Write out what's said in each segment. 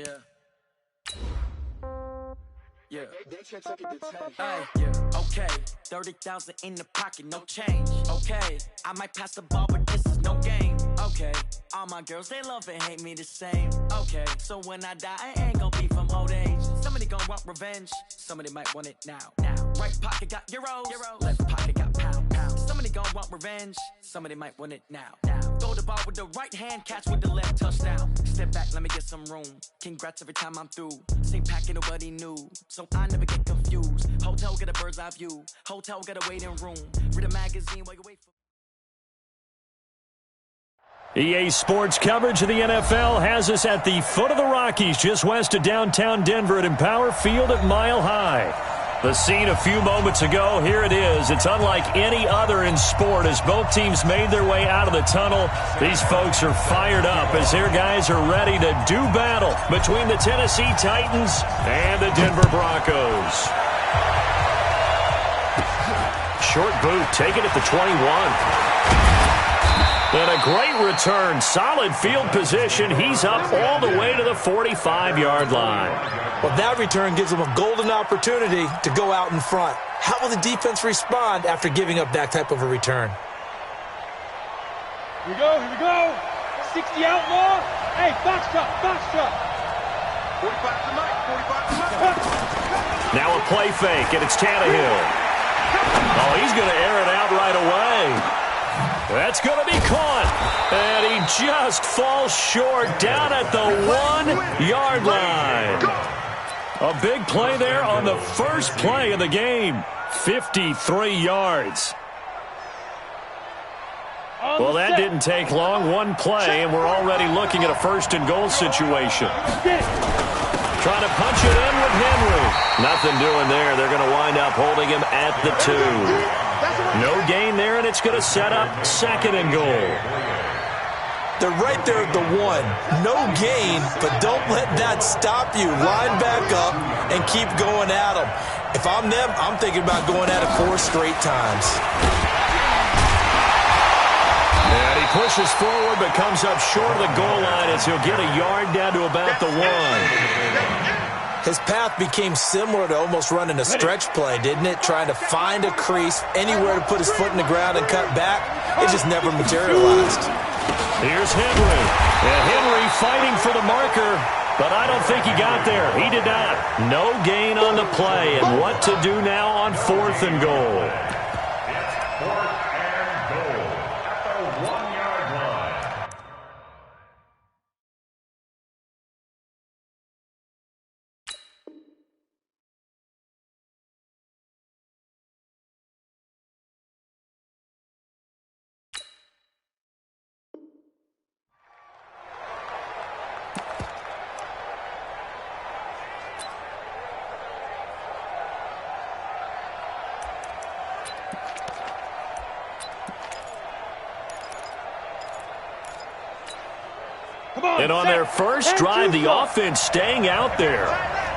Yeah. Yeah. Yeah. Okay. 30,000 in the pocket, no change. Okay. I might pass the ball, but this is no game. Okay. All my girls, they love and hate me the same. Okay. So when I die, I ain't gonna be from old age. Somebody gonna want revenge. Somebody might want it now. Right pocket got euros. Left pocket got pound. Somebody gonna want revenge. Somebody might want it now. Throw the ball with the right hand, catch with the left, touchdown. Step back, let me get some room. Congrats every time I'm through. Same packet, nobody knew. So I never get confused. Hotel get a bird's eye view. Hotel get a waiting room. Read a magazine while you wait for... EA Sports coverage of the NFL has us at the foot of the Rockies, just west of downtown Denver at Empower Field at Mile High. The scene a few moments ago, here it is. It's unlike any other in sport as both teams made their way out of the tunnel. These folks are fired up as their guys are ready to do battle between the Tennessee Titans and the Denver Broncos. Short boot, taken at the 21. And a great return, solid field position. He's up all the way to the 45-yard line. Well, that return gives them a golden opportunity to go out in front. How will the defense respond after giving up that type of a return? Here we go. 60 outlaw. Hey, box truck. 45 tonight. Now a play fake, and it's Tannehill. Oh, he's going to air it out right away. That's going to be caught, and he just falls short down at the 1-yard line. A big play there on the first play of the game, 53 yards. Well, that didn't take long, one play, and we're already looking at a first-and-goal situation. Trying to punch it in with Henry. Nothing doing there. They're going to wind up holding him at the 2. No gain there, and it's going to set up second and goal. They're right there at the 1. No gain, but don't let that stop you. Line back up and keep going at them. If I'm them, I'm thinking about going at it 4 straight times. And he pushes forward but comes up short of the goal line as he'll get a yard down to about the 1. His path became similar to almost running a stretch play, didn't it? Trying to find a crease, anywhere to put his foot in the ground and cut back. It just never materialized. Here's Henry. And Henry fighting for the marker, but I don't think he got there. He did not. No gain on the play. And what to do now on 4th and goal? And on their first drive, the offense staying out there.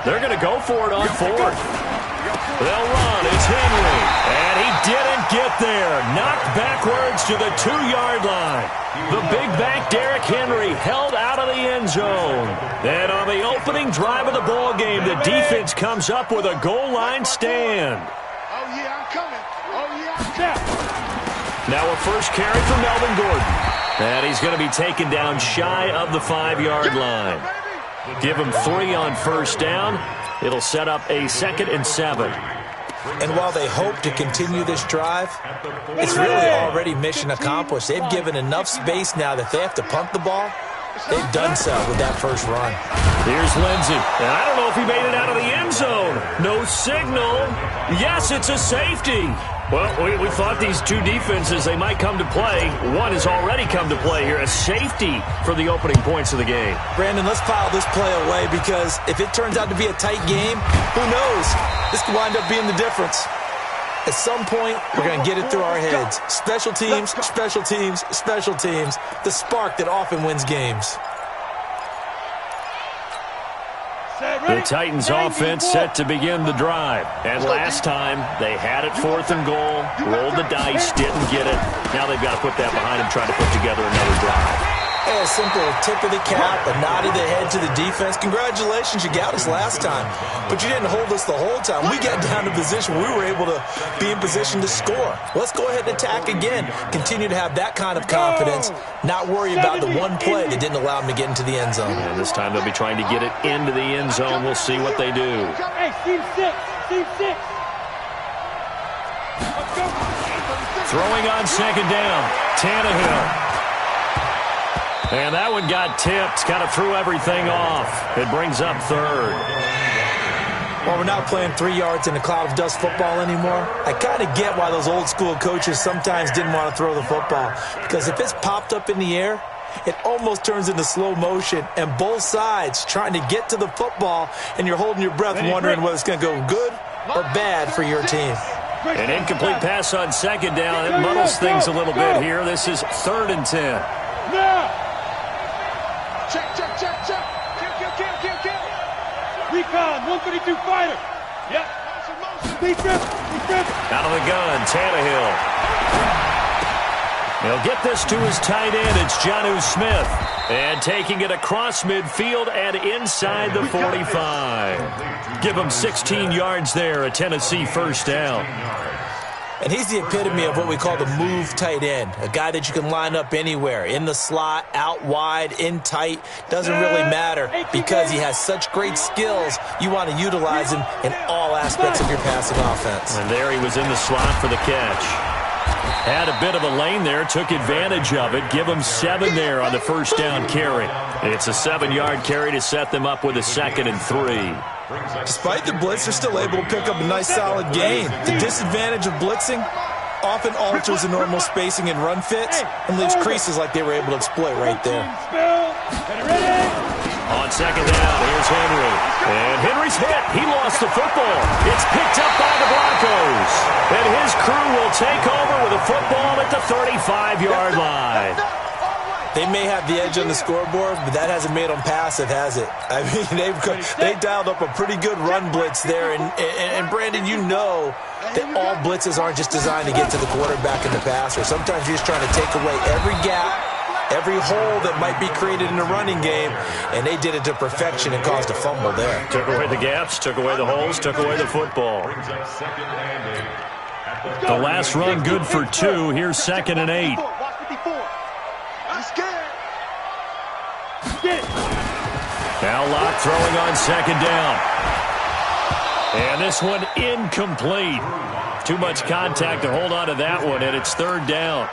They're going to go for it on 4th. They'll run. It's Henry. And he didn't get there. Knocked backwards to the 2-yard line. The big back Derrick Henry held out of the end zone. And on the opening drive of the ball game, the defense comes up with a goal line stand. Oh, yeah, I'm coming. Oh, yeah, Now a first carry for Melvin Gordon. And he's going to be taken down shy of the 5-yard line. Give him 3 on first down. It'll set up a 2nd and 7. And while they hope to continue this drive, it's really already mission accomplished. They've given enough space now that they have to punt the ball. They've done so with that first run. Here's Lindsey. And I don't know if he made it out of the end zone. No signal. Yes, it's a safety. Well, we thought these two defenses, they might come to play. One has already come to play here, a safety for the opening points of the game. Brandon, let's file this play away because if it turns out to be a tight game, who knows? This could wind up being the difference. At some point, we're going to get it through our heads. Special teams, special teams, special teams. The spark that often wins games. The Titans offense set to begin the drive. And last time, they had it 4th and goal, rolled the dice, didn't get it. Now they've got to put that behind them, trying to put together another drive. Hey, a simple tip of the cap, a nod of the head to the defense. Congratulations, you got us last time, but you didn't hold us the whole time. We got down to position where we were able to be in position to score. Let's go ahead and attack again. Continue to have that kind of confidence, not worry about the one play that didn't allow them to get into the end zone. And this time they'll be trying to get it into the end zone. We'll see what they do. Hey, team six. Team six. Throwing on second down, Tannehill. And that one got tipped, kind of threw everything off. It brings up third. Well, we're not playing 3 yards in a cloud of dust football anymore. I kind of get why those old school coaches sometimes didn't want to throw the football. Because if it's popped up in the air, it almost turns into slow motion. And both sides trying to get to the football, and you're holding your breath wondering whether it's going to go good or bad for your team. An incomplete pass on second down. It muddles things a little bit here. This is 3rd and 10. Now. Check. Kill. Recon, 132 fighter. Yep. Speed trip. Out of the gun, Tannehill. He'll get this to his tight end. It's Jonnu Smith. And taking it across midfield and inside the 45. Give him 16 yards there, a Tennessee first down. And he's the epitome of what we call the move tight end, a guy that you can line up anywhere, in the slot, out wide, in tight, doesn't really matter because he has such great skills. You want to utilize him in all aspects of your passing offense. And there he was in the slot for the catch. Had a bit of a lane there, took advantage of it. Give him 7 there on the first down carry. It's a 7-yard carry to set them up with a 2nd and 3. Despite the blitz, they're still able to pick up a nice solid gain. The disadvantage of blitzing often alters the normal spacing and run fits and leaves creases like they were able to exploit right there. On second down, here's Henry. And Henry's hit. He lost the football. It's picked up by the Broncos. And his crew will take over with a football at the 35-yard line. They may have the edge on the scoreboard, but that hasn't made them passive, has it? I mean, they dialed up a pretty good run blitz there. And Brandon, you know that all blitzes aren't just designed to get to the quarterback and the passer. Sometimes you're just trying to take away every gap, every hole that might be created in the running game, and they did it to perfection and caused a fumble there. Took away the gaps, took away the holes, took away the football. The last run good for 2. Here's 2nd and 8. Now Locke throwing on second down. And this one incomplete. Too much contact to hold on to that one, and it's 3rd down.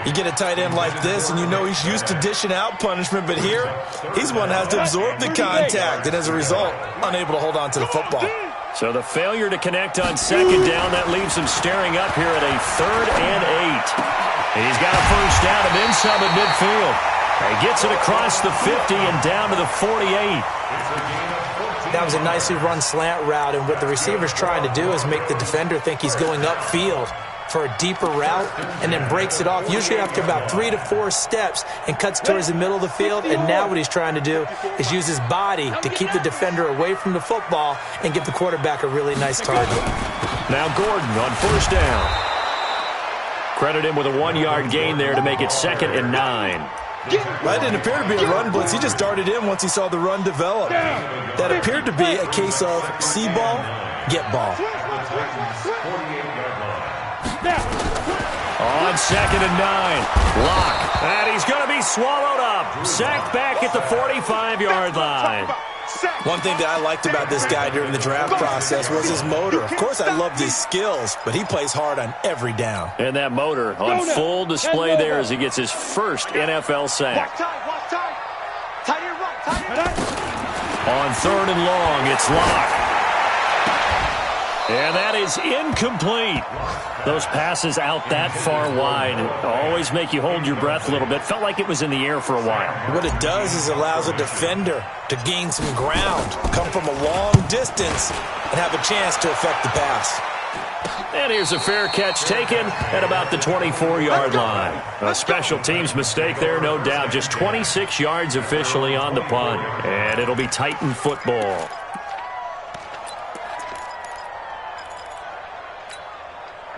You get a tight end like this, and you know he's used to dishing out punishment, but here, he's one that has to absorb the contact, and as a result, unable to hold on to the football. So the failure to connect on second down, that leaves him staring up here at a 3rd and 8. And he's got a first down and then some at midfield. He gets it across the 50 and down to the 48. That was a nicely run slant route, and what the receiver's trying to do is make the defender think he's going upfield for a deeper route and then breaks it off, usually after about 3 to 4 steps, and cuts towards the middle of the field. And now what he's trying to do is use his body to keep the defender away from the football and give the quarterback a really nice target. Now Gordon on first down. Credit him with a 1-yard gain there to make it 2nd and 9. That didn't appear to be a run blitz. He just darted in once he saw the run develop. That appeared to be a case of see ball, get ball. On 2nd and 9. Locke. And he's going to be swallowed up. Sacked back at the 45-yard line. One thing that I liked about this guy during the draft process was his motor. Of course, I loved his skills, but he plays hard on every down. And that motor on full display there as he gets his first NFL sack. On 3rd and long, it's Locke. And that is incomplete. Those passes out that far wide always make you hold your breath a little bit. Felt like it was in the air for a while. What it does is it allows a defender to gain some ground, come from a long distance, and have a chance to affect the pass. And here's a fair catch taken at about the 24-yard line. A special teams mistake there, no doubt. Just 26 yards officially on the punt. And it'll be Titan football.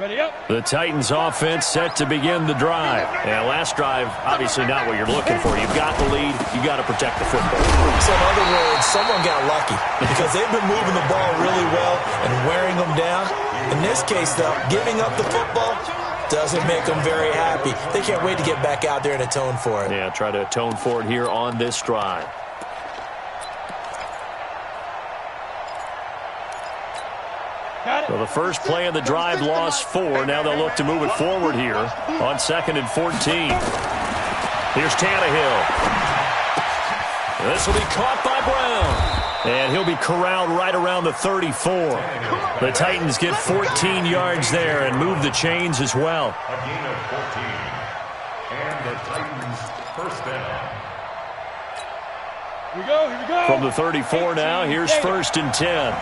The Titans offense set to begin the drive. And last drive, obviously not what you're looking for. You've got the lead. You've got to protect the football. So in other words, someone got lucky because they've been moving the ball really well and wearing them down. In this case, though, giving up the football doesn't make them very happy. They can't wait to get back out there and atone for it. Yeah, try to atone for it here on this drive. So the first play of the drive lost 4. Now they'll look to move it forward here on 2nd and 14. Here's Tannehill. This will be caught by Brown. And he'll be corralled right around the 34. The Titans get 14 yards there and move the chains as well. A gain of 14. And the Titans first down. Here we go. From the 34 now, here's 1st and 10.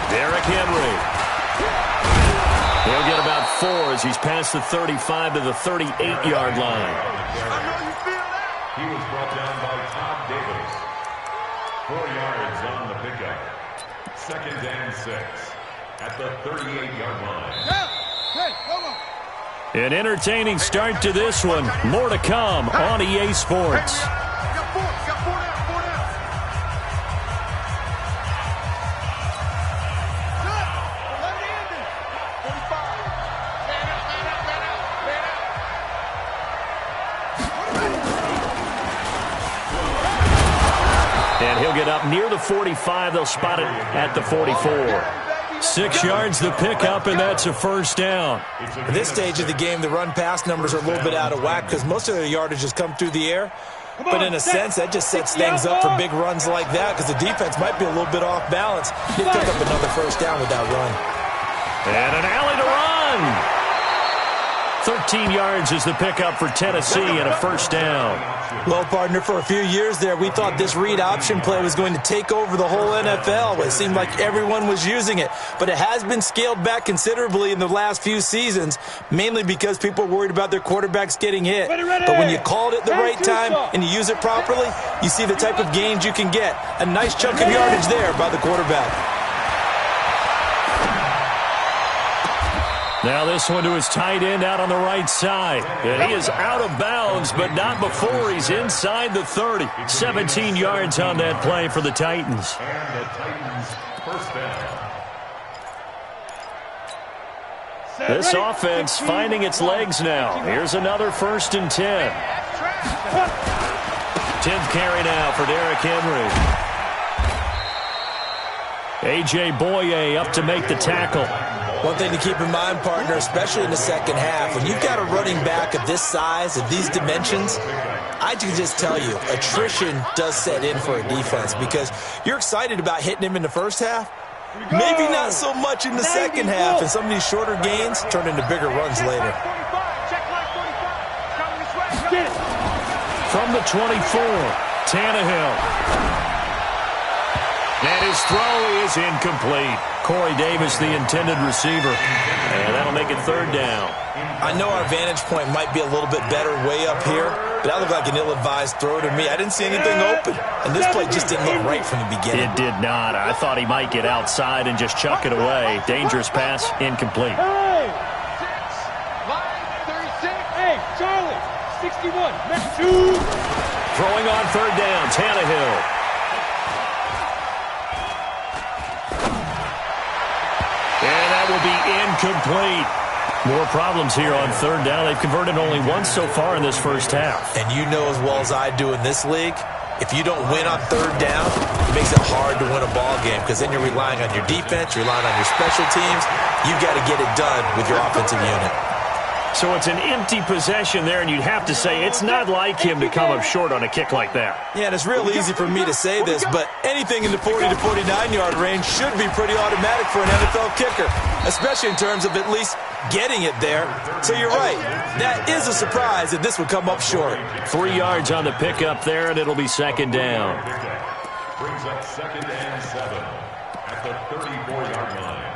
Derrick Henry. He'll get about 4 as he's past the 35 to the 38-yard line. He was brought down by Todd Davis. 4 yards on the pickup. 2nd and 6 at the 38-yard line. An entertaining start to this one. More to come on EA Sports. And he'll get up near the 45. They'll spot it at the 44. 6 yards the pickup, and that's a first down. At this stage of the game, the run-pass numbers are a little bit out of whack because most of their yardage has come through the air. But in a sense, that just sets things up for big runs like that because the defense might be a little bit off balance. They pick up another first down with that run. And an alley to run. 13 yards is the pickup for Tennessee and a first down. Well, partner, for a few years there, we thought this read option play was going to take over the whole NFL. It seemed like everyone was using it. But it has been scaled back considerably in the last few seasons, mainly because people are worried about their quarterbacks getting hit. But when you call it at the right time and you use it properly, you see the type of gains you can get. A nice chunk of yardage there by the quarterback. Now this one to his tight end out on the right side. And he is out of bounds, but not before he's inside the 30. 17 yards on that play for the Titans. And the Titans first down. This offense finding its legs now. Here's another 1st and 10. 10th carry now for Derrick Henry. A.J. Boye up to make the tackle. One thing to keep in mind, partner, especially in the second half, when you've got a running back of this size, of these dimensions, I can just tell you, attrition does set in for a defense because you're excited about hitting him in the first half. Maybe not so much in the second half, and some of these shorter gains turn into bigger runs later. From the 24, Tannehill. And his throw is incomplete. Corey Davis, the intended receiver. And that'll make it 3rd down. I know our vantage point might be a little bit better way up here, but that looked like an ill-advised throw to me. I didn't see anything open, and this play just didn't look right from the beginning. It did not. I thought he might get outside and just chuck it away. Dangerous pass, incomplete. Hey, line 36. Hey, Charlie, 61. Next 2. Throwing on 3rd down, Tannehill. And that will be incomplete. More problems here on 3rd down. They've converted only once so far in this first half. And you know as well as I do in this league, if you don't win on 3rd down, it makes it hard to win a ball game because then you're relying on your defense, you're relying on your special teams. You've got to get it done with your offensive unit. So it's an empty possession there, and you'd have to say it's not like him to come up short on a kick like that. Yeah, and it's real easy for me to say this, but anything in the 40 to 49-yard range should be pretty automatic for an NFL kicker, especially in terms of at least getting it there. So you're right. That is a surprise that this would come up short. 3 yards on the pickup there, and it'll be 2nd down. Brings up 2nd and 7 at the 34-yard line.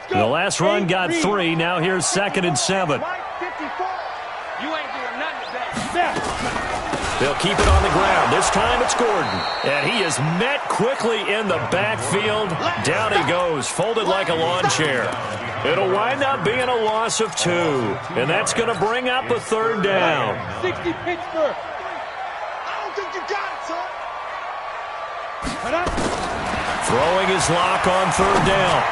The last run got 3. Now here's 2nd and 7. They'll keep it on the ground. This time it's Gordon. And he is met quickly in the backfield. Down he goes, folded like a lawn chair. It'll wind up being a loss of 2. And that's going to bring up a third down. 60 Pittsburgh. I don't think you got it, son. Throwing his lock on third down.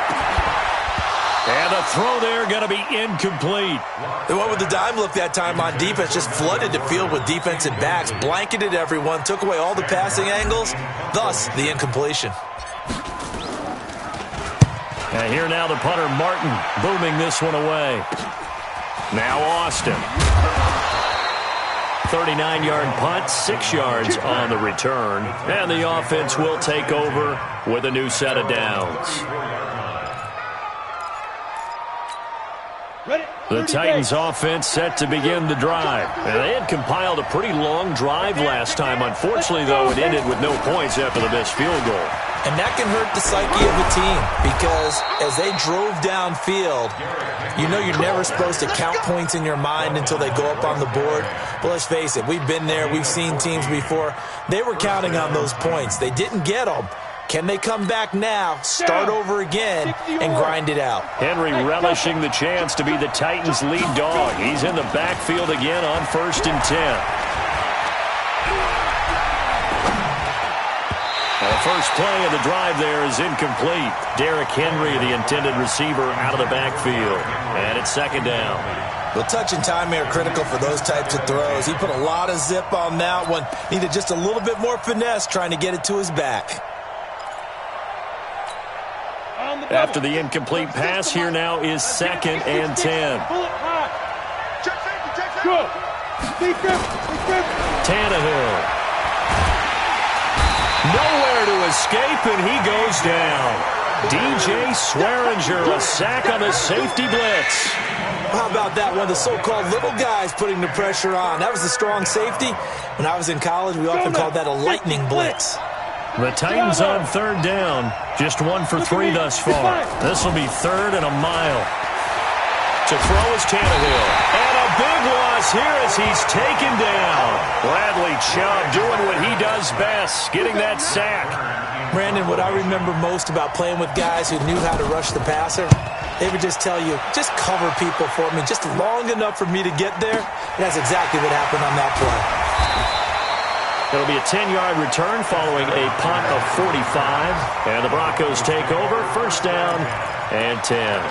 And the throw there going to be incomplete. They went with the dime look that time on defense, just flooded the field with defensive backs, blanketed everyone, took away all the passing angles, thus the incompletion. And here now the punter, Martin, booming this one away. Now Austin. 39-yard punt, 6 yards on the return. And the offense will take over with a new set of downs. The Titans offense set to begin the drive. And they had compiled a pretty long drive last time. Unfortunately, though, it ended with no points after the missed field goal. And that can hurt the psyche of the team because as they drove downfield, you know you're never supposed to count points in your mind until they go up on the board. But let's face it, we've been there. We've seen teams before. They were counting on those points. They didn't get them. Can they come back now, start over again, and grind it out? Henry relishing the chance to be the Titans' lead dog. He's in the backfield again on 1st and 10. The first play of the drive there is incomplete. Derrick Henry, the intended receiver, out of the backfield. And it's 2nd down. The touch and time are critical for those types of throws. He put a lot of zip on that one. Needed just a little bit more finesse trying to get it to his back. After the incomplete pass, here now is 2nd and 10. Tannehill. Nowhere to escape, and he goes down. DJ Swearinger, a sack on the safety blitz. How about that one? The so-called little guys putting the pressure on. That was a strong safety. When I was in college, we often called that a lightning blitz. The Titans on 3rd down. Just 1 for 3 thus far. This will be 3rd and a mile. To throw is Tannehill. And a big loss here as he's taken down. Bradley Chubb doing what he does best, getting that sack. Brandon, what I remember most about playing with guys who knew how to rush the passer, they would just tell you, just cover people for me, just long enough for me to get there. And that's exactly what happened on that play. It'll be a 10-yard return following a punt of 45. And the Broncos take over, 1st down and 10.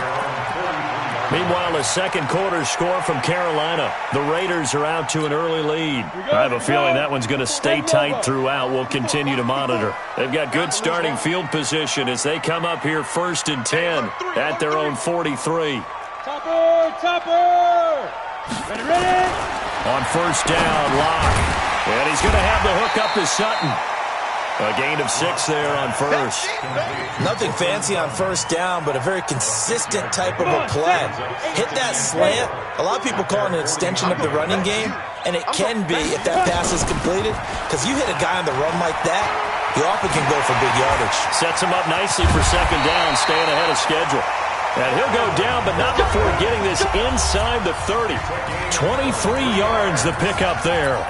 Meanwhile, a second quarter score from Carolina. The Raiders are out to an early lead. I have a feeling that one's going to stay tight throughout. We'll continue to monitor. They've got good starting field position as they come up here 1st and 10 at their own 43. Topper! Ready? On 1st down, Locke. And he's going to have the hook up to Sutton. A gain of 6 there on 1st. Nothing fancy on 1st down, but a very consistent type of a play. Hit that slant. A lot of people call it an extension of the running game, and it can be if that pass is completed, because you hit a guy on the run like that, he often can go for big yardage. Sets him up nicely for 2nd down, staying ahead of schedule. And he'll go down, but not before getting this inside the 30. 23 yards the pickup there.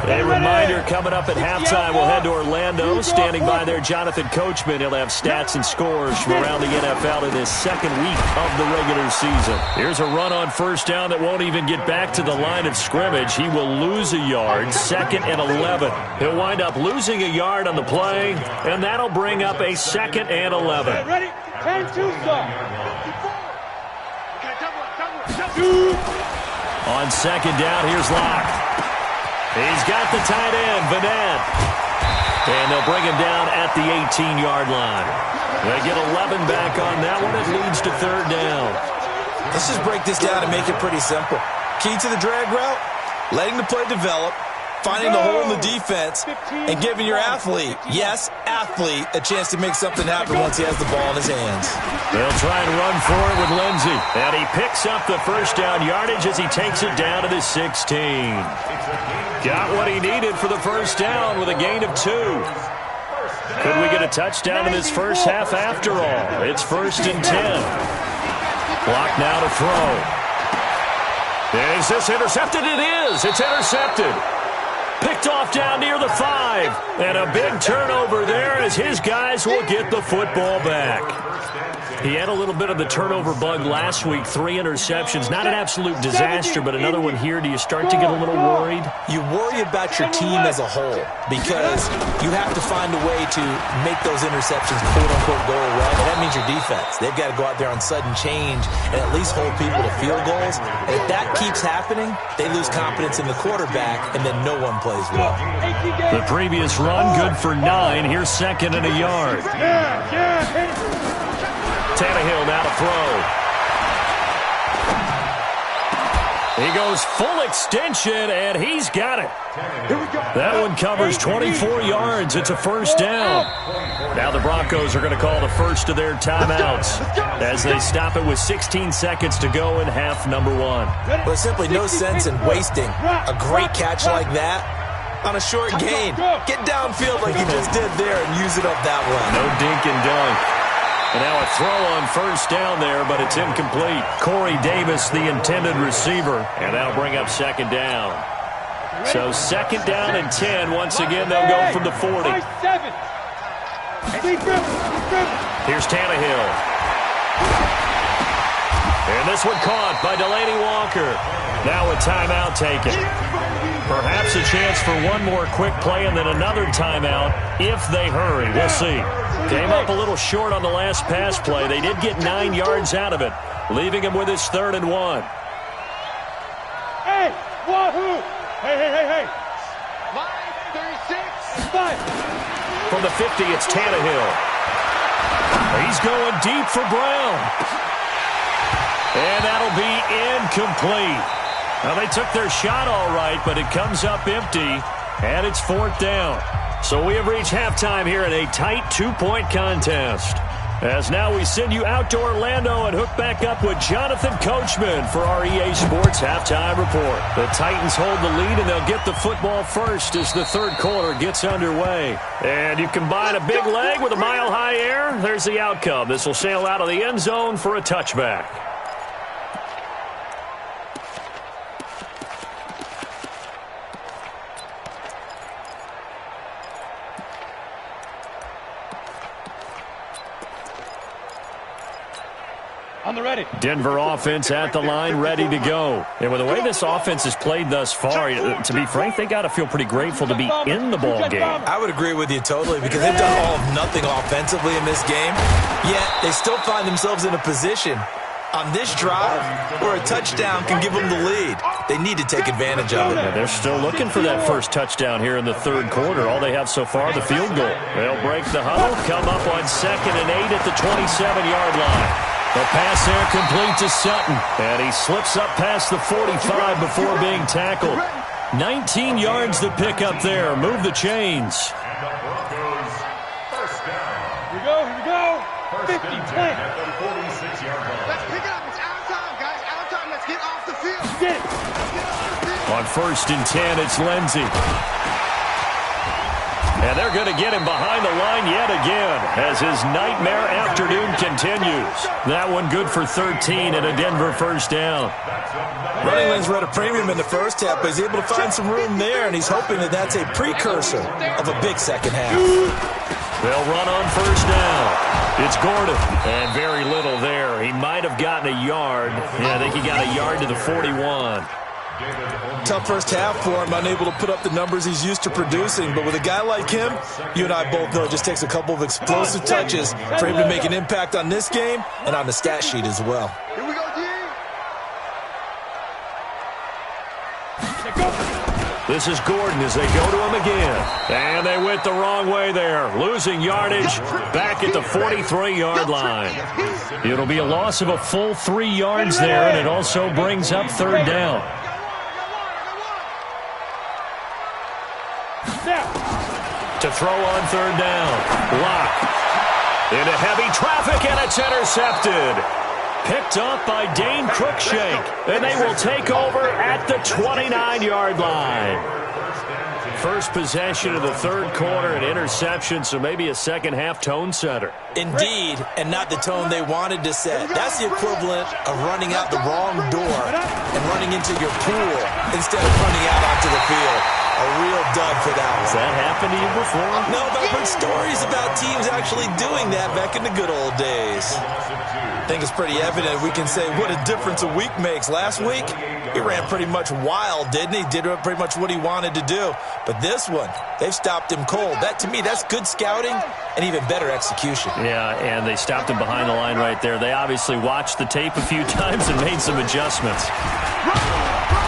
A reminder coming up at halftime, we'll head to Orlando. Standing by there, Jonathan Coachman. He'll have stats and scores from around the NFL in his 2nd week of the regular season. Here's a run on 1st down that won't even get back to the line of scrimmage. He will lose a yard, 2nd and 11. He'll wind up losing a yard on the play, and that'll bring up a 2nd and 11. Ready? 10-2, On 2nd down, here's Locke. He's got the tight end, Vanette. And they'll bring him down at the 18-yard line. They get 11 back on that one. It leads to 3rd down. Let's just break this down and make it pretty simple. Key to the drag route, letting the play develop, finding the hole in the defense, and giving your athlete, yes, athlete, a chance to make something happen once he has the ball in his hands. They'll try and run for it with Lindsey. And he picks up the 1st down yardage as he takes it down to the 16. Got what he needed for the 1st down with a gain of 2. Could we get a touchdown in this first half after all? It's 1st and 10. Clock now to throw. Is this intercepted? It is. It's intercepted. Picked off down near the 5. And a big turnover there as his guys will get the football back. He had a little bit of the turnover bug last week. 3 interceptions. Not an absolute disaster, but another one here. Do you start to get a little worried? You worry about your team as a whole because you have to find a way to make those interceptions quote-unquote go away. And that means your defense. They've got to go out there on sudden change and at least hold people to field goals. And if that keeps happening, they lose confidence in the quarterback, and then no one plays well. The previous run, good for 9. Here's second and a yard. Tannehill now to throw. He goes full extension, and he's got it. That one covers 24 yards. It's a first down. Now the Broncos are going to call the first of their timeouts as they stop it with 16 seconds to go in half number 1. Well, there's simply no sense in wasting a great catch like that on a short gain. Get downfield like you just did there and use it up that way. No dink and dunk. And now a throw on first down there, but it's incomplete. Corey Davis, the intended receiver, and that'll bring up second down. So second down and 10. Once again, they'll go from the 40. Here's Tannehill. And this one caught by Delaney Walker. Now a timeout taken. Perhaps a chance for one more quick play and then another timeout if they hurry. We'll see. Came up a little short on the last pass play. They did get 9 yards out of it, leaving him with his 3rd and 1. Hey, wahoo! Hey. Line 36. 5. From the 50, it's Tannehill. He's going deep for Brown. And that'll be incomplete. Now, they took their shot all right, but it comes up empty, and it's 4th down. So we have reached halftime here in a tight 2-point contest. As now we send you out to Orlando and hook back up with Jonathan Coachman for our EA Sports Halftime Report. The Titans hold the lead, and they'll get the football first as the 3rd quarter gets underway. And you combine a big leg with a mile-high air, there's the outcome. This will sail out of the end zone for a touchback. On the ready. Denver offense at the line, ready to go. And with the way this offense has played thus far, to be frank, they got to feel pretty grateful to be in the ball game. I would agree with you totally because they've done all of nothing offensively in this game, yet they still find themselves in a position on this drive where a touchdown can give them the lead. They need to take advantage of it. Yeah, they're still looking for that first touchdown here in the 3rd quarter. All they have so far, the field goal. They'll break the huddle, come up on 2nd and 8 at the 27-yard line. The pass there complete to Sutton, and he slips up past the 45 before being tackled. 19 yards to pick up there. Move the chains. And the Broncos, first down. Here we go. 50, 20. At the 46-yard line. Let's pick it up. It's out of time, guys. Out of time. Let's get off the field. Get it. On 1st and 10, it's Lindsey. And they're going to get him behind the line yet again as his nightmare afternoon continues. That one good for 13 and a Denver first down. Running lanes were at a premium in the first half, but he's able to find some room there, and he's hoping that that's a precursor of a big second half. They'll run on first down. It's Gordon. And very little there. He might have gotten a yard. Yeah, I think he got a yard to the 41. Tough first half for him, unable to put up the numbers he's used to producing. But with a guy like him, you and I both know it just takes a couple of explosive touches for him to make an impact on this game and on the stat sheet as well. Here we go, D. This is Gordon as they go to him again. And they went the wrong way there. Losing yardage back at the 43-yard line. It'll be a loss of a full 3 yards there, and it also brings up 3rd down. To throw on 3rd down. Lock. Into heavy traffic, and it's intercepted. Picked up by Dane Cruikshank, and they will take over at the 29-yard line. first possession of the third quarter, an interception, so maybe a second-half tone setter. Indeed, and not the tone they wanted to set. That's the equivalent of running out the wrong door and running into your pool instead of running out onto the field. A real dud for that one. Has that happened to you before? No, but I've heard stories about teams actually doing that back in the good old days. I think it's pretty evident we can say what a difference a week makes. Last week, he ran pretty much wild, didn't he? Did pretty much what he wanted to do. But this one, they've stopped him cold. That, to me, that's good scouting and even better execution. Yeah, and they stopped him behind the line right there. They obviously watched the tape a few times and made some adjustments.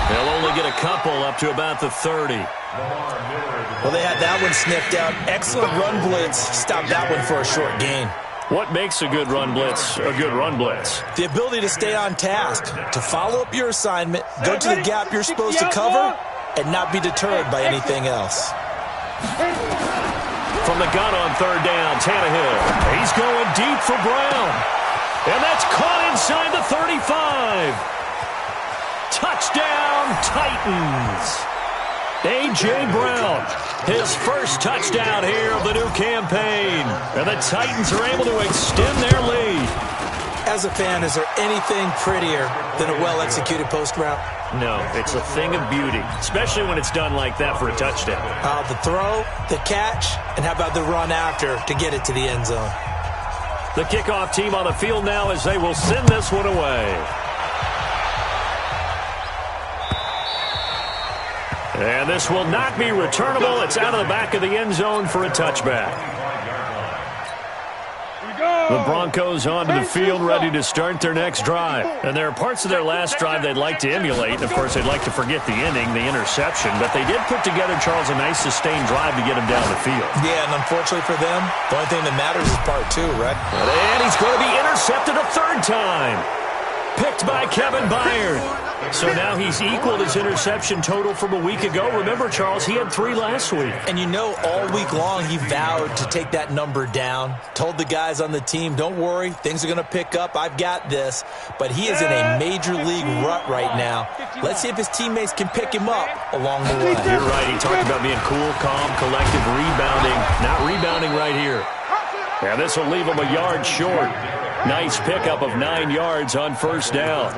They'll only get a couple up to about the 30. Well, they had that one sniffed out. Excellent run blitz. Stopped that one for a short gain. What makes a good run blitz a good run blitz? The ability to stay on task, to follow up your assignment, go to the gap you're supposed to cover, and not be deterred by anything else. From the gun on third down, Tannehill. He's going deep for Brown. And that's caught inside the 35. Touchdown, Titans. A.J. Brown, his first touchdown here of the new campaign. And the Titans are able to extend their lead. As a fan, is there anything prettier than a well-executed post route? No, it's a thing of beauty, especially when it's done like that for a touchdown. The throw, the catch, and how about the run after to get it to the end zone? The kickoff team on the field now as they will send this one away. And this will not be returnable. It's out of the back of the end zone for a touchback. The Broncos onto the field, ready to start their next drive. And there are parts of their last drive they'd like to emulate. Of course, they'd like to forget the inning, the interception. But they did put together, Charles, a nice sustained drive to get them down the field. Yeah, and unfortunately for them, the only thing that matters is part two, right? And he's going to be intercepted a third time. Picked by Kevin Byard. So now he's equaled his interception total from a week ago. Remember, Charles, he had 3 last week. And you know, all week long he vowed to take that number down. Told the guys on the team, don't worry, things are going to pick up. I've got this. But he is in a major league rut right now. Let's see if his teammates can pick him up along the way. You're right. He talked about being cool, calm, collective, rebounding. Not rebounding right here. And this will leave him a yard short. Nice pickup of 9 yards on first down.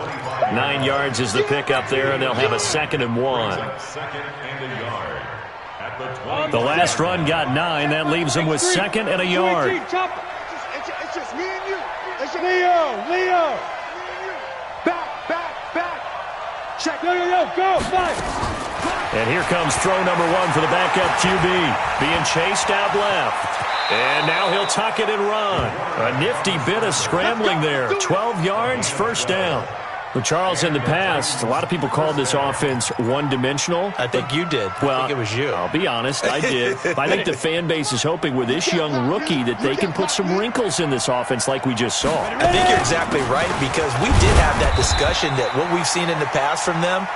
9 yards is the pickup there, and they'll have a 2nd and 1. The last run got 9. That leaves them with 2nd and a yard. It's just me and you. It's just Leo. Back. Check. Go. Fight. And here comes throw number 1 for the backup QB. Being chased out left. And now he'll tuck it and run. A nifty bit of scrambling there. 12 yards, first down. Well, Charles, in the past, a lot of people called this offense one-dimensional. I think you did. Well, I think it was you. I'll be honest, I did. I think the fan base is hoping with this young rookie that they can put some wrinkles in this offense like we just saw. I think you're exactly right, because we did have that discussion that what we've seen in the past from them,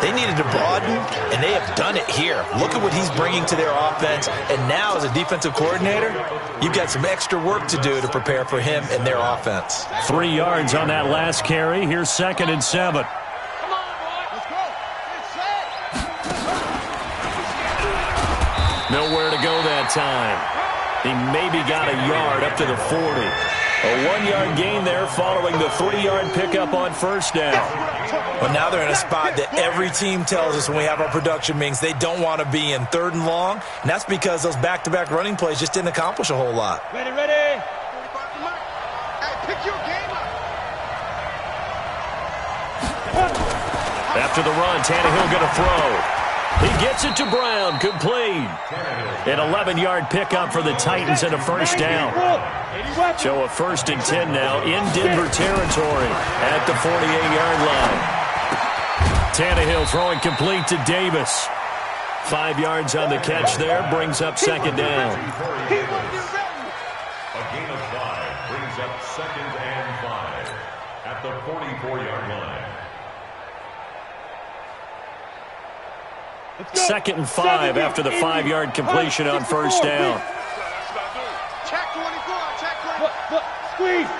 they needed to broaden, and they have done it here. Look at what he's bringing to their offense, and now as a defensive coordinator, you've got some extra work to do to prepare for him and their offense. 3 yards on that last carry. Here's 2nd and 7. Come on, boy. Let's go. It's set. Nowhere to go that time. He maybe got a yard up to the 40. A 1-yard gain there following the 3-yard pickup on first down. But now they're in a spot that every team tells us when we have our production meetings they don't want to be in, 3rd and long. And that's because those back-to-back running plays just didn't accomplish a whole lot. Ready. Hey, pick your game up. After the run, Tannehill going to throw. He gets it to Brown, complete. An 11-yard pickup for the Titans and a first down. So a 1st and 10 now in Denver territory at the 48-yard line. Tannehill throwing complete to Davis. 5 yards on the catch there, brings up 2nd down. A gain of 5 brings up 2nd and 5 at the 44-yard line. 2nd and 5 after the 5-yard completion on first down. Check 24. Look, squeeze.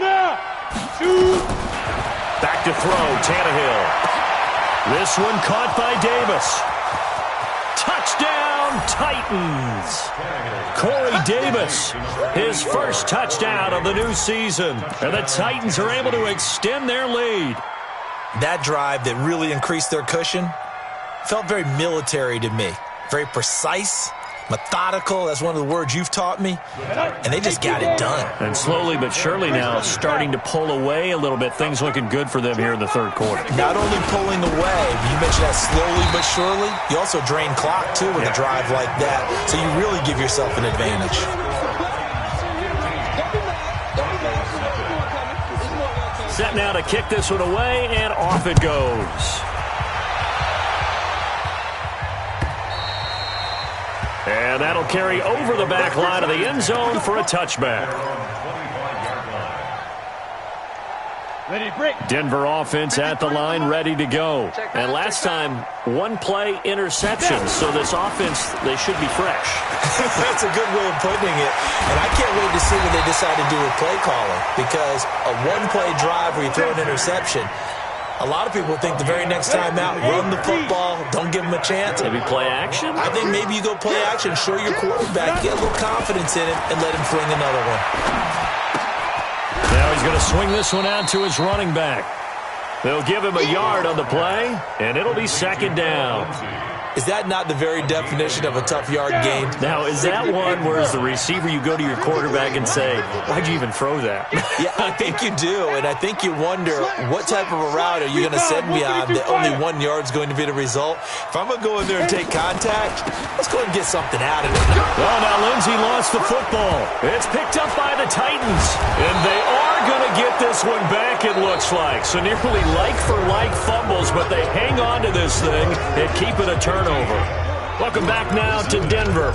Now. Shoot. Back to throw, Tannehill. This one caught by Davis. Touchdown, Titans. Corey Davis, his first touchdown of the new season. And the Titans are able to extend their lead. That drive that really increased their cushion felt very military to me. Very precise, methodical. That's one of the words you've taught me. And they just got it done. And slowly but surely now starting to pull away a little bit. Things looking good for them here in the third quarter. Not only pulling away, you mentioned that slowly but surely. You also drain clock, too, with a drive like that. So you really give yourself an advantage. Set now to kick this one away, and off it goes. And that'll carry over the back line of the end zone for a touchback. Denver offense at the line, ready to go. And last time, one-play interception. So this offense, they should be fresh. That's a good way of putting it. And I can't wait to see what they decide to do with play calling. Because a one-play drive where you throw an interception, a lot of people think the very next time out, run the football, don't give them a chance. Maybe play action? I think maybe you go play action, show your quarterback, get a little confidence in him, and let him fling another one. Now he's going to swing this one out to his running back. They'll give him a yard on the play, and it'll be second down. Is that not the very definition of a tough yard gain? Now, is that one where as the receiver you go to your quarterback and say, why'd you even throw that? Yeah, I think you do, and I think you wonder what type of a route are you going to send me on that only 1 yard's going to be the result? If I'm going to go in there and take contact, let's go and get something out of it. Well, now Lindsey lost the football. It's picked up by the Titans, and they are going to get this one back, it looks like. So nearly like-for-like fumbles, but they hang on to this thing and keep it a turnover. Welcome back now to Denver.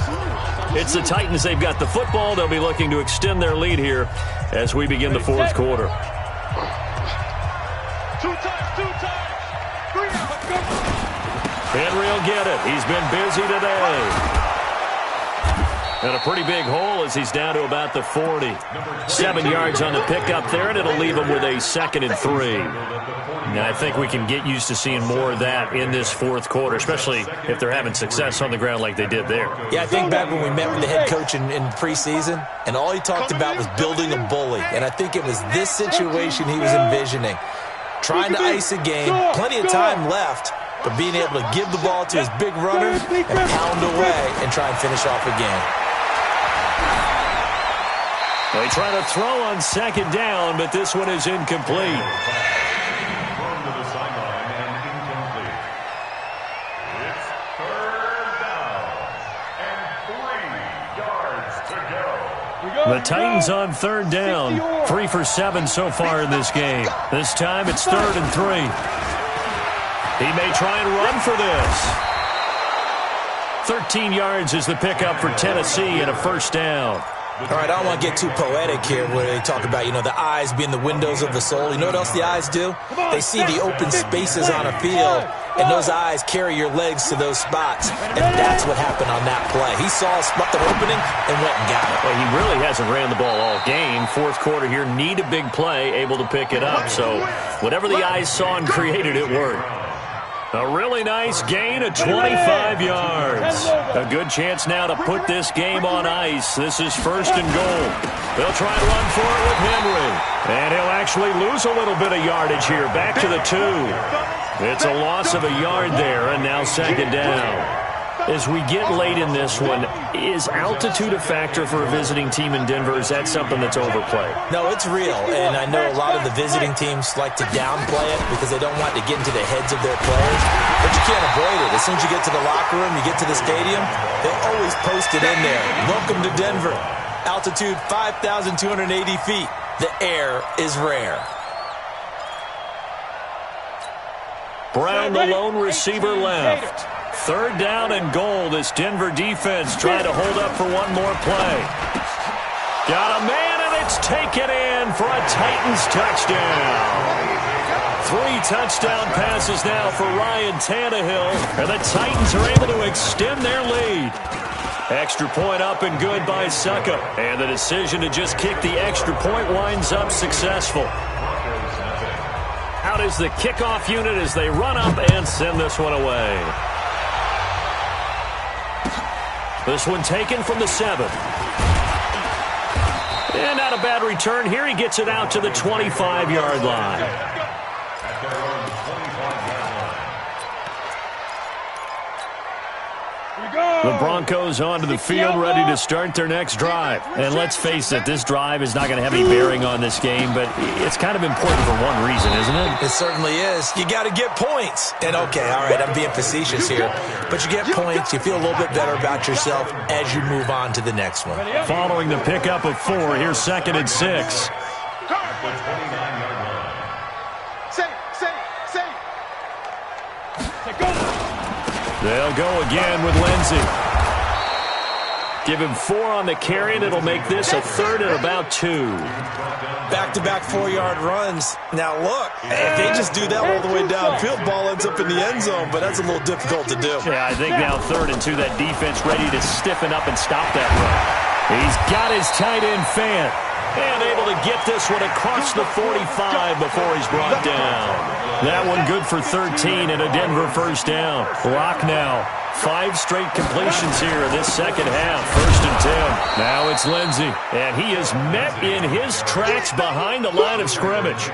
It's the Titans. They've got the football. They'll be looking to extend their lead here as we begin the fourth quarter. Henry will get it. He's been busy today. And a pretty big hole as he's down to about the 40. 7 yards on the pickup there, and it'll leave him with a 2nd and 3. And I think we can get used to seeing more of that in this fourth quarter, especially if they're having success on the ground like they did there. Yeah, I think back when we met with the head coach in preseason, and all he talked about was building a bully. And I think it was this situation he was envisioning. Trying to ice a game, plenty of time left, but being able to give the ball to his big runner and pound away and try and finish off a game. They try to throw on second down, but this one is incomplete. Thrown to the sideline and incomplete. It's third down and 3 yards to go. The Titans on third down. 3 for 7 so far in this game. This time it's 3rd and 3. He may try and run for this. 13 yards is the pickup for Tennessee and a first down. All right, I don't want to get too poetic here where they talk about, the eyes being the windows of the soul. You know what else the eyes do? They see the open spaces on a field, and those eyes carry your legs to those spots. And that's what happened on that play. He saw a spot, the opening, and went and got it. Well, he really hasn't ran the ball all game. Fourth quarter here, need a big play, able to pick it up. So whatever the eyes saw and created, it worked. A really nice gain of 25 yards. A good chance now to put this game on ice. This is 1st and goal. They'll try and run for it with Henry. And he'll actually lose a little bit of yardage here. Back to the 2. It's a loss of a yard there, and now 2nd down. As we get late in this one, is altitude a factor for a visiting team in Denver? Is that something that's overplayed? No, it's real, and I know a lot of the visiting teams like to downplay it because they don't want to get into the heads of their players, but you can't avoid it. As soon as you get to the locker room, you get to the stadium, they always post it in there. Welcome to Denver. Altitude 5,280 feet. The air is rare. Brown, the lone receiver, left. 3rd down and goal. This Denver defense trying to hold up for one more play. Got a man, and it's taken in for a Titans touchdown. 3 touchdown passes now for Ryan Tannehill, and the Titans are able to extend their lead. Extra point up and good by Succa, and the decision to just kick the extra point winds up successful. out is the kickoff unit as they run up and send this one away. This one taken from the 7. And not a bad return here. He gets it out to the 25-yard line. The Broncos onto the field, ready to start their next drive. And let's face it, this drive is not going to have any bearing on this game, but it's kind of important for one reason, isn't it? It certainly is. You got to get points. And, okay, all right, I'm being facetious here. But you get points, you feel a little bit better about yourself as you move on to the next one. Following the pickup of 4, here's 2nd and 6. They'll go again with Lindsey. Give him 4 on the carry, and it'll make this a 3rd and about 2. Back-to-back 4-yard runs. Now, look, if they just do that all the way downfield, ball ends up in the end zone, but that's a little difficult to do. Yeah, I think now 3rd and 2, that defense ready to stiffen up and stop that run. He's got his tight end fan. And able to get this one across the 45 before he's brought down. That one good for 13 and a Denver first down. Lock now. 5 straight completions here in this second half. 1st and 10. Now it's Lindsey. And he is met in his tracks behind the line of scrimmage.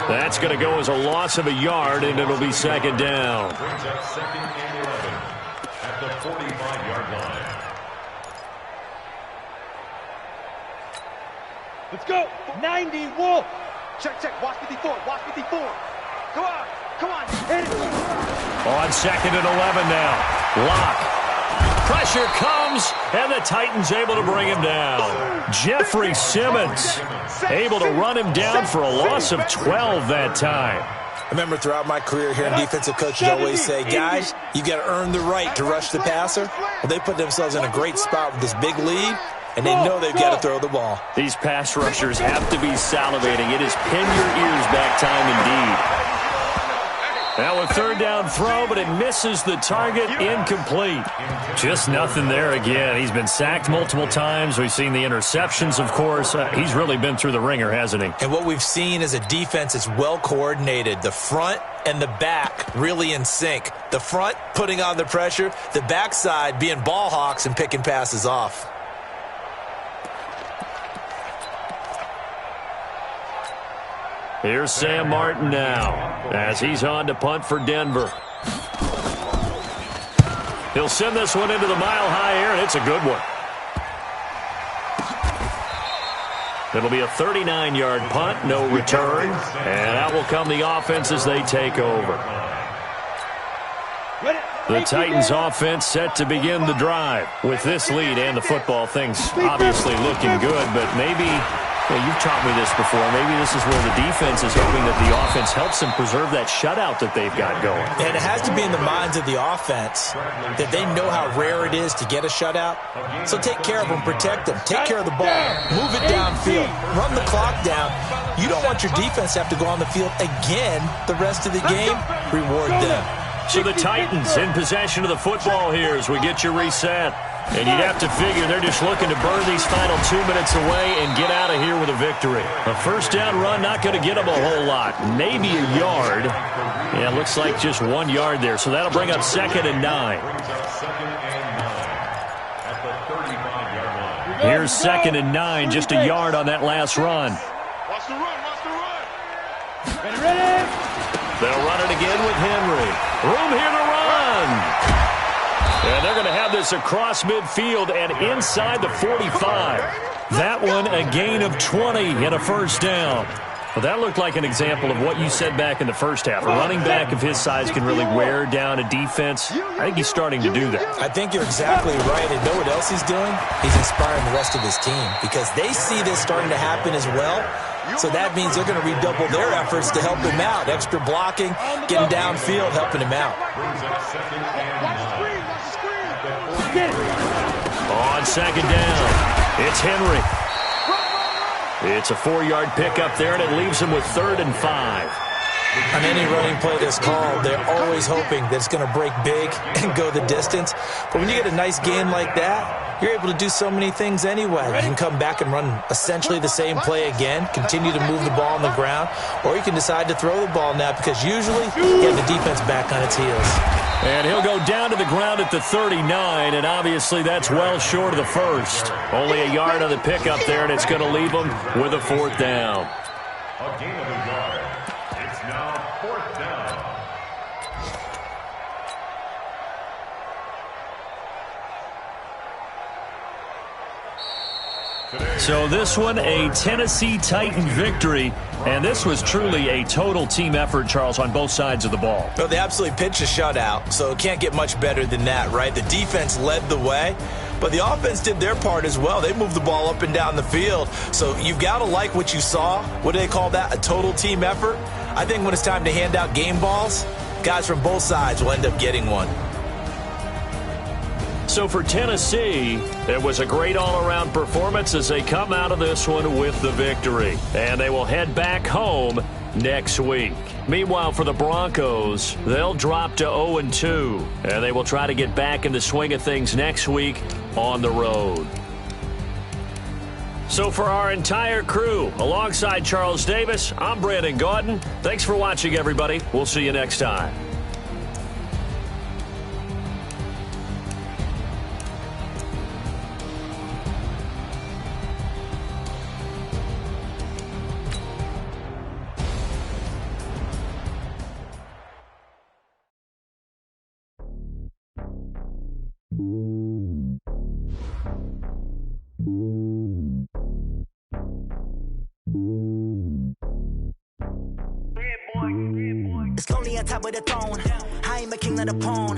That's going to go as a loss of a yard, and it'll be 2nd down. Brings up 2nd and 11 at the 45-yard line. Let's go. 90 Wolf. Check. Watch 54. Watch 54. Come on. Hit it. On 2nd and 11 now. Lock. Pressure comes, and the Titans able to bring him down. Jeffrey Simmons able to run him down for a loss of 12 that time. I remember throughout my career here, defensive coaches always say, guys, you got to earn the right to rush the passer. Well, they put themselves in a great spot with this big lead, and they know they've got to throw the ball. These pass rushers have to be salivating. It is pin your ears back time indeed. Now a 3rd down throw, but it misses the target, incomplete. Just nothing there again. He's been sacked multiple times. We've seen the interceptions, of course. He's really been through the ringer, hasn't he? And what we've seen is a defense that's well coordinated. The front and the back really in sync. The front putting on the pressure, the backside being ball hawks and picking passes off. Here's Sam Martin now as he's on to punt for Denver. He'll send this one into the mile-high air, and it's a good one. It'll be a 39-yard punt, no return, and out will come the offense as they take over. The Titans offense set to begin the drive. With this lead and the football, things obviously looking good, but maybe... you've taught me this before. Maybe this is where the defense is hoping that the offense helps them preserve that shutout that they've got going. And it has to be in the minds of the offense that they know how rare it is to get a shutout. So take care of them, protect them, take care of the ball, move it downfield, run the clock down. You don't want your defense to have to go on the field again the rest of the game. Reward them. So the Titans in possession of the football here as we get you reset. And you'd have to figure they're just looking to burn these final 2 minutes away and get out of here with a victory. A first down run not going to get them a whole lot. Maybe a yard. Yeah, it looks like just 1 yard there. So that'll bring up 2nd and 9. Here's 2nd and 9, just a yard on that last run. Watch the run. Ready. They'll run it again with Henry. Room here to run. And they're going to have this across midfield and inside the 45. That one a gain of 20 and a first down. Well, that looked like an example of what you said back in the first half. A running back of his size can really wear down a defense. I think he's starting to do that. I think you're exactly right. And know what else he's doing? He's inspiring the rest of his team because they see this starting to happen as well. So that means they're going to redouble their efforts to help him out. Extra blocking, getting downfield, helping him out. On 2nd down, it's Henry. It's a 4-yard pickup there, and it leaves him with 3rd and 5. On any running play that's called, they're always hoping that it's going to break big and go the distance. But when you get a nice game like that, you're able to do so many things anyway. You can come back and run essentially the same play again, continue to move the ball on the ground, or you can decide to throw the ball now because usually you have the defense back on its heels. And he'll go down to the ground at the 39, and obviously that's well short of the first. Only a yard on the pickup there, and it's going to leave them with a 4th down. A gain of a yard. It's now 4th down. So this one, a Tennessee Titan victory. And this was truly a total team effort, Charles, on both sides of the ball. Well, they absolutely pitched a shutout, so it can't get much better than that, right? The defense led the way, but the offense did their part as well. They moved the ball up and down the field. So you've got to like what you saw. What do they call that? A total team effort? I think when it's time to hand out game balls, guys from both sides will end up getting one. So for Tennessee, it was a great all-around performance as they come out of this one with the victory. And they will head back home next week. Meanwhile, for the Broncos, they'll drop to 0-2. And they will try to get back in the swing of things next week on the road. So for our entire crew, alongside Charles Davis, I'm Brandon Gaudin. Thanks for watching, everybody. We'll see you next time. It's lonely on top of the throne. I ain't a king of the pawn.